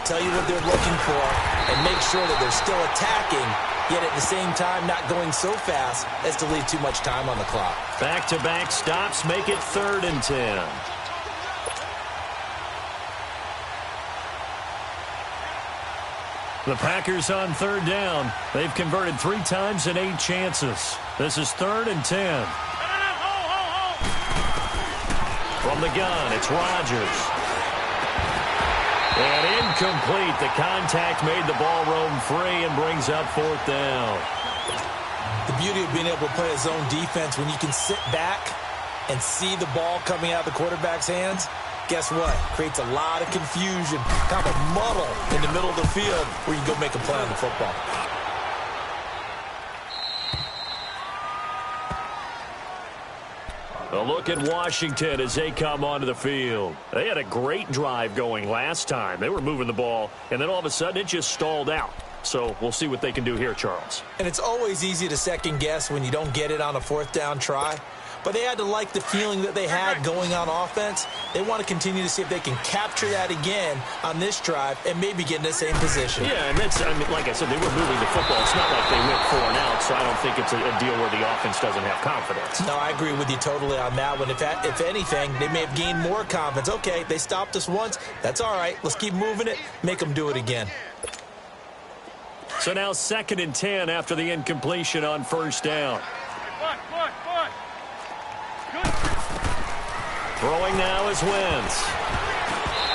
tell you what they're looking for, and make sure that they're still attacking, yet at the same time not going so fast as to leave too much time on the clock. Back-to-back stops make it 3rd and 10. The Packers on 3rd down. They've converted 3 times in 8 chances. This is 3rd and 10. From the gun, it's Rodgers. And incomplete. The contact made the ball roam free and brings up 4th down. The beauty of being able to play a zone defense when you can sit back and see the ball coming out of the quarterback's hands, guess what? Creates a lot of confusion, kind of a muddle in the middle of the field where you can go make a play on the football. A look at Washington as they come onto the field. They had a great drive going last time. They were moving the ball, and then all of a sudden it just stalled out. So we'll see what they can do here, Charles. And it's always easy to second guess when you don't get it on a 4th down try. But they had to like the feeling that they had going on offense. They want to continue to see if they can capture that again on this drive and maybe get in the same position. Yeah, and that's, I mean, like I said, they were moving the football. It's not like they went 4 and out, so I don't think it's a deal where the offense doesn't have confidence. No, I agree with you totally on that one. If anything, they may have gained more confidence. Okay, they stopped us once. That's all right. Let's keep moving it. Make them do it again. So now 2nd and 10 after the incompletion on 1st down. Throwing now is Wentz.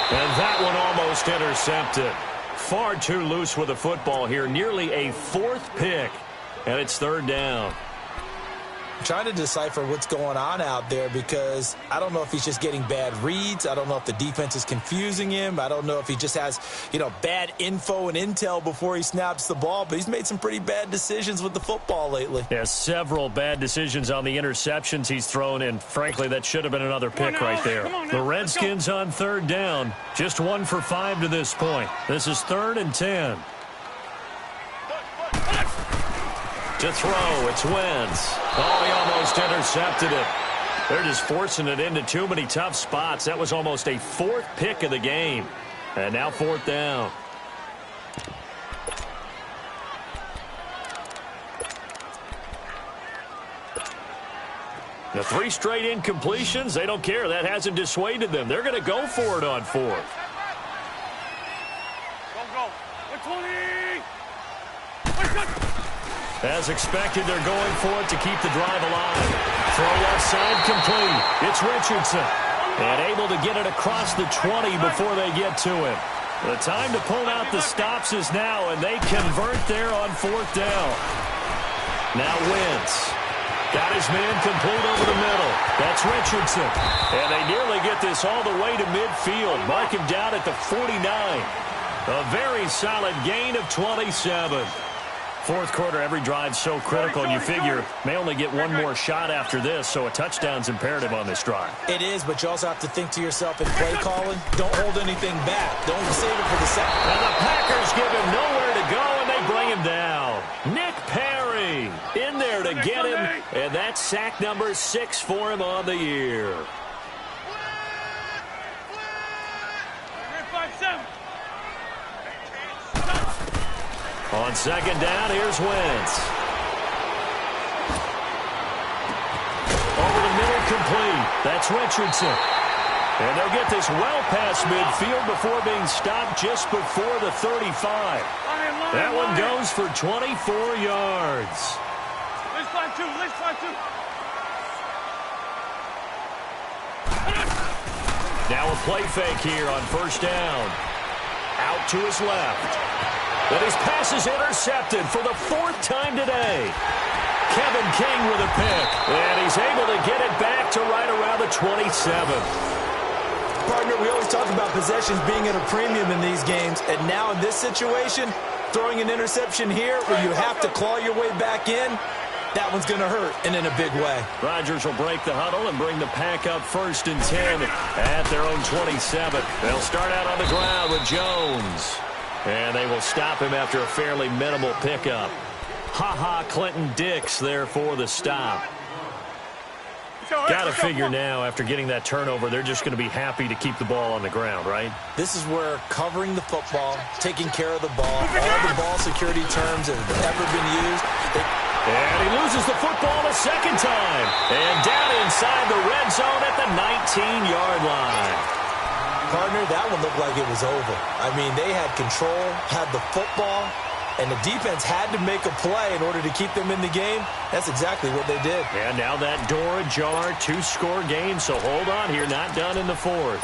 And that one almost intercepted. Far too loose with the football here. Nearly a 4th pick. And it's 3rd down. I'm trying to decipher what's going on out there because I don't know if he's just getting bad reads. I don't know if the defense is confusing him. I don't know if he just has, bad info and intel before he snaps the ball. But he's made some pretty bad decisions with the football lately. Yeah, several bad decisions on the interceptions he's thrown, and frankly, that should have been another pick right there. The Redskins on 3rd down, just 1 for 5 to this point. This is 3rd and 10. To throw, it's Wentz. Oh, he almost intercepted it. They're just forcing it into too many tough spots. That was almost a 4th pick of the game. And now 4th down. The 3 straight incompletions, they don't care. That hasn't dissuaded them. They're going to go for it on 4th. Go. 20. As expected, they're going for it to keep the drive alive. Throw left side complete. It's Richardson. And able to get it across the 20 before they get to him. The time to pull out the stops is now, and they convert there on 4th down. Now Wentz. Got his man complete over the middle. That's Richardson. And they nearly get this all the way to midfield. Mark him down at the 49. A very solid gain of 27. 4th quarter, every drive's so critical, and you figure may only get one more shot after this, so a touchdown's imperative on this drive. It is, but you also have to think to yourself in play calling, don't hold anything back. Don't save it for the second. And the Packers give him nowhere to go, and they bring him down. Nick Perry in there to get him, and that's sack number 6 for him on the year. 5-7. On 2nd down, here's Wentz. Over the middle, complete. That's Richardson. And they'll get this well past midfield before being stopped just before the 35. That one goes for 24 yards. Let's find 2. Now a play fake here on 1st down. Out to his left. But his pass is intercepted for the 4th time today. Kevin King with a pick. And he's able to get it back to right around the 27. Partner, we always talk about possessions being at a premium in these games. And now in this situation, throwing an interception here where you have to claw your way back in, that one's going to hurt, and in a big way. Rodgers will break the huddle and bring the Pack up 1st and 10 at their own 27. They'll start out on the ground with Jones. And they will stop him after a fairly minimal pickup. Clinton Dix there for the stop. Got to figure now, after getting that turnover, they're just going to be happy to keep the ball on the ground, right? This is where covering the football, taking care of the ball, all the ball security terms that have ever been used. And he loses the football a 2nd time. And down inside the red zone at the 19-yard line. Partner, that one looked like it was over. I mean, they had control, had the football, and the defense had to make a play in order to keep them in the game. That's exactly what they did. And now that door ajar, 2-score game, so hold on here, not done in the 4th.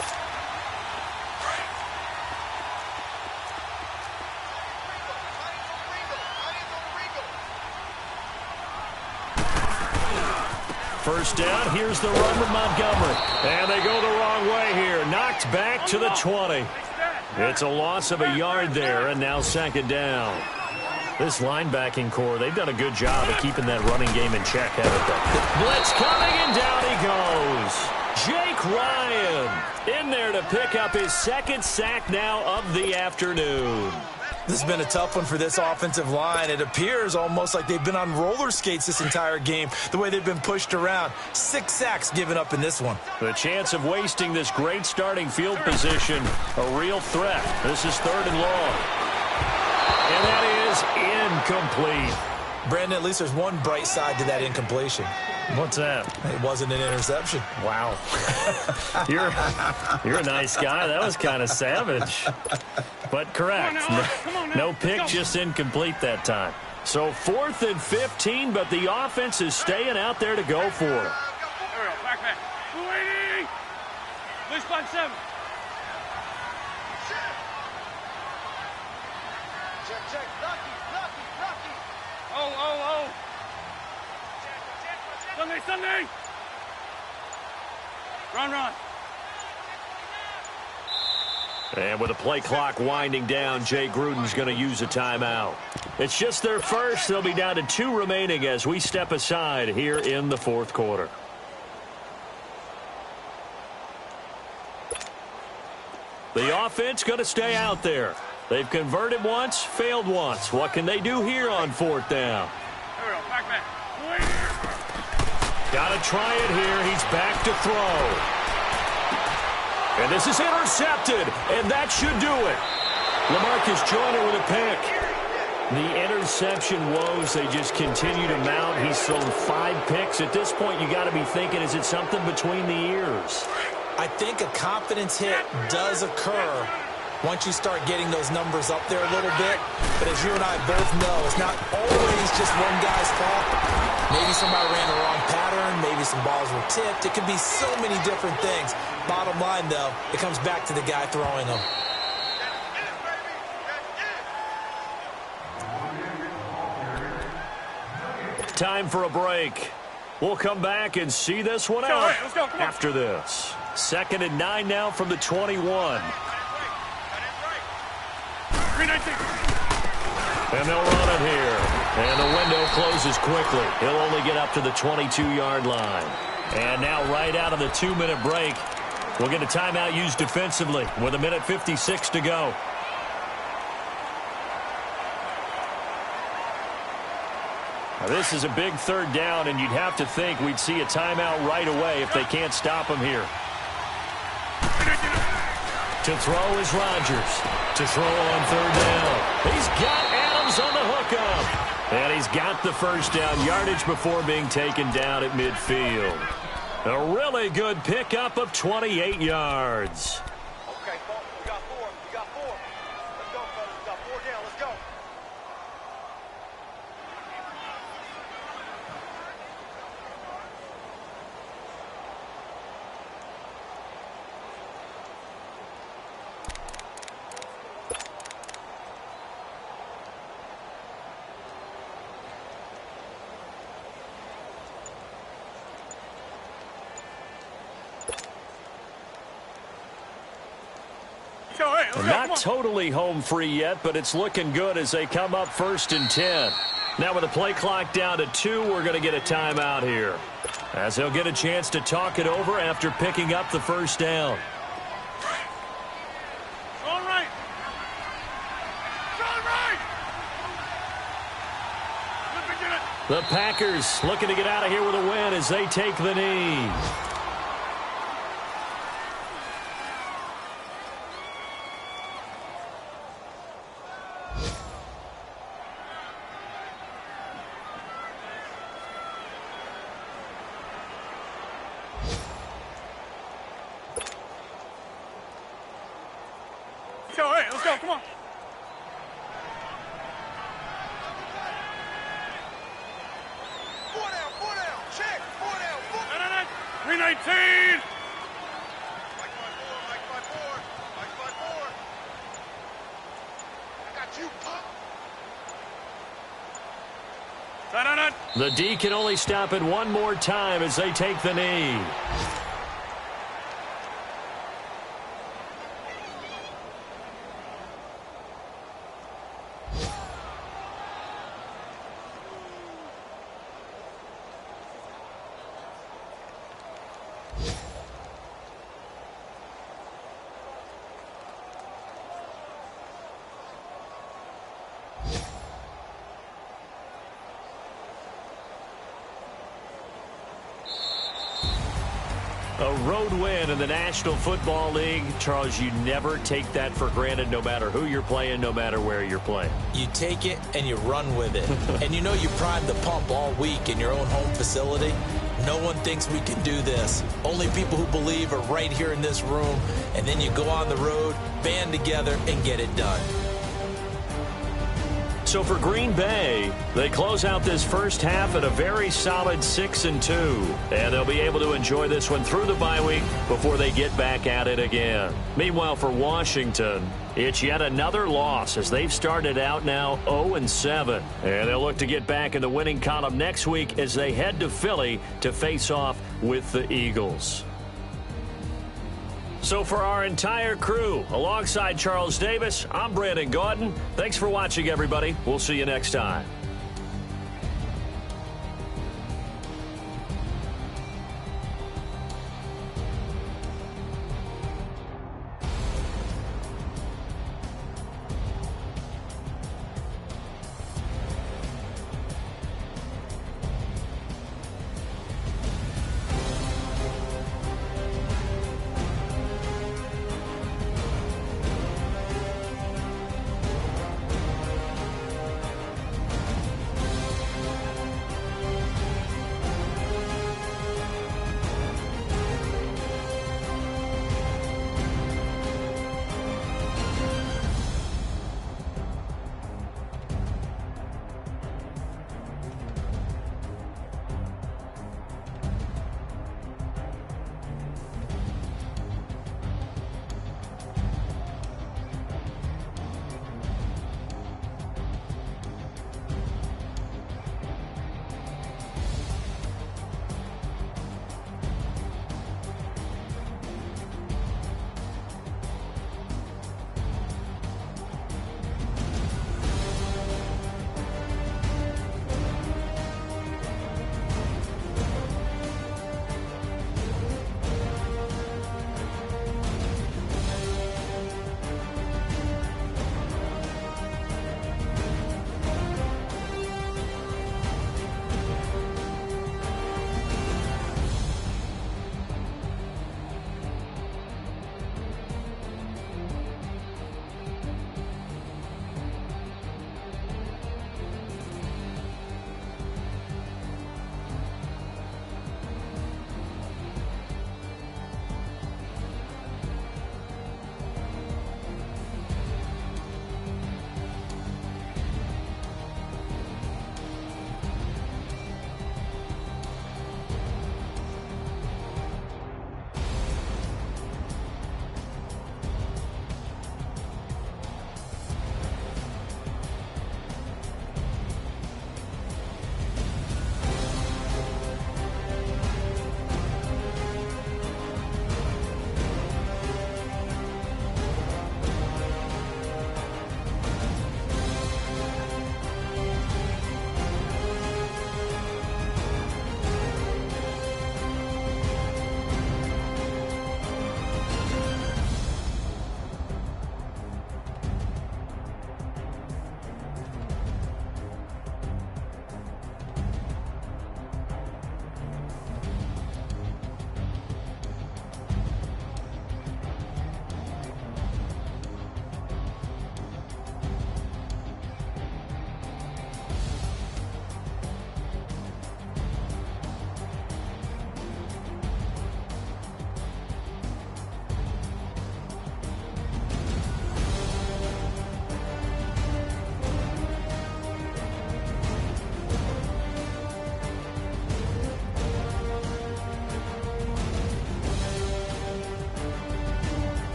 First down, here's the run with Montgomery. And they go the wrong way here. Knocked back to the 20. It's a loss of a yard there, and now 2nd down. This linebacking core, they've done a good job of keeping that running game in check, haven't they? Blitz coming, and down he goes. Jake Ryan in there to pick up his 2nd sack now of the afternoon. This has been a tough one for this offensive line. It appears almost like they've been on roller skates this entire game, the way they've been pushed around. 6 sacks given up in this one. The chance of wasting this great starting field position, a real threat. This is 3rd and long. And that is incomplete. Brandon, at least there's one bright side to that incompletion. What's that? It wasn't an interception. Wow. You're a nice guy. That was kind of savage. But correct. No pick, just incomplete that time. So 4th and 15, but the offense is staying out there to go for it. There we go. Back. 280. Please find 7. Check. Lucky. Oh. Sunday. Run. And with the play clock winding down, Jay Gruden's going to use a timeout. It's just their first. They'll be down to 2 remaining as we step aside here in the 4th quarter. The offense going to stay out there. They've converted once, failed once. What can they do here on 4th down? There we go. Back. Got to try it here. He's back to throw. And this is intercepted, and that should do it. LaMarcus Joyner with a pick. The interception woes, they just continue to mount. He's thrown 5 picks. At this point, you got to be thinking, is it something between the ears? I think a confidence hit does occur once you start getting those numbers up there a little bit. But as you and I both know, it's not always just one guy's fault. Maybe somebody ran the wrong pattern. Maybe some balls were tipped. It could be so many different things. Bottom line, though, it comes back to the guy throwing them. Time for a break. We'll come back and see this one out after this. 2nd and 9 now from the 21. And they'll run it here. And the window closes quickly. He'll only get up to the 22-yard line. And now right out of the 2-minute break, we'll get a timeout used defensively with 1:56 to go. Now, this is a big 3rd down, and you'd have to think we'd see a timeout right away if they can't stop him here. To throw is Rodgers. To throw on 3rd down. He's got Adams on the hookup. And he's got the first down yardage before being taken down at midfield. A really good pickup of 28 yards. Okay, folks, we got 4. We got 4. Let's go, fellas. We got 4 down. Let's go. Not totally home free yet, but it's looking good as they come up 1st and 10. Now with the play clock down to 2, we're going to get a timeout here, as he'll get a chance to talk it over after picking up the first down. All right. All right. The Packers looking to get out of here with a win as they take the knee. Let's go, come on. 4 down, check, 4 down, 319. Mike 5-4. I got you, punk. The D can only stop it one more time as they take the knee. A road win in the National Football League. Charles, you never take that for granted no matter who you're playing, no matter where you're playing. You take it and you run with it. And you know you primed the pump all week in your own home facility. No one thinks we can do this. Only people who believe are right here in this room. And then you go on the road, band together, and get it done. So for Green Bay, they close out this first half at a very solid 6-2. And they'll be able to enjoy this one through the bye week before they get back at it again. Meanwhile, for Washington, it's yet another loss as they've started out now 0-7. And they'll look to get back in the winning column next week as they head to Philly to face off with the Eagles. So for our entire crew, alongside Charles Davis, I'm Brandon Gautin. Thanks for watching, everybody. We'll see you next time.